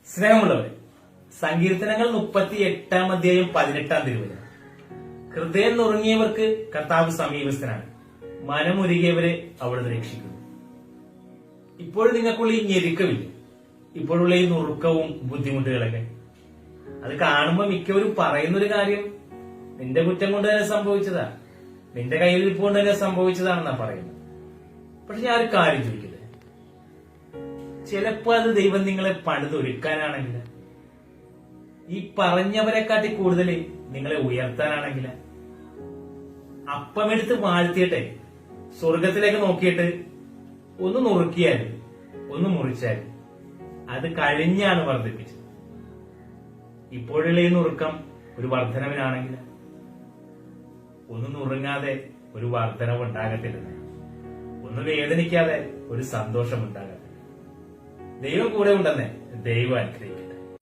സ്നേഹമുള്ളവരെ, സങ്കീർത്തനങ്ങൾ 38-18 തിരുവചനം. ഹൃദയം നുറുങ്ങിയവർക്ക് കർത്താവ് സമീപസ്ഥനാണ്, മനമുരുകിയവരെ അവിടുന്ന് രക്ഷിക്കുന്നു. ഇപ്പോഴും നിങ്ങൾക്കുള്ള ഈ ഞെരുക്കമില്ല, ഇപ്പോഴുള്ള ഈ നുറുക്കവും ബുദ്ധിമുട്ടുകളൊക്കെ, അത് കാണുമ്പോൾ മിക്കവരും പറയുന്നൊരു കാര്യം നിന്റെ കുറ്റം കൊണ്ട് തന്നെ സംഭവിച്ചതാ, നിന്റെ കയ്യിലിരിപ്പ് കൊണ്ട് തന്നെ സംഭവിച്ചതാണെന്നാ പറയുന്നത്. പക്ഷെ ഞാൻ ഒരു കാര്യം ചോദിക്കട്ടെ, ചിലപ്പോ അത് ദൈവം നിങ്ങളെ പണിതൊരുക്കാനാണെങ്കിൽ, ഈ പറഞ്ഞവരെക്കാട്ടി കൂടുതൽ നിങ്ങളെ ഉയർത്താനാണെങ്കിൽ, അപ്പമെടുത്ത് വാഴ്ത്തിയിട്ടെ സ്വർഗത്തിലേക്ക് നോക്കിയിട്ട് ഒന്ന് നുറുക്കിയാൽ, ഒന്ന് മുറിച്ചാൽ അത് കഴിഞ്ഞാണ് വർദ്ധിപ്പിച്ചത്. ഇപ്പോഴുള്ള ഈ നുറുക്കം ഒരു വർധനവിനാണെങ്കിൽ, ഒന്ന് നുറുങ്ങാതെ ഒരു വർധനവ് ഉണ്ടാകത്തില്ല, ഒന്ന് വേദനിക്കാതെ ഒരു സന്തോഷം ഉണ്ടാകത്തില്ല. ദൈവം കൂടെ ഉണ്ടെന്നേ ദൈവം അനുഗ്രഹിക്കട്ടെ.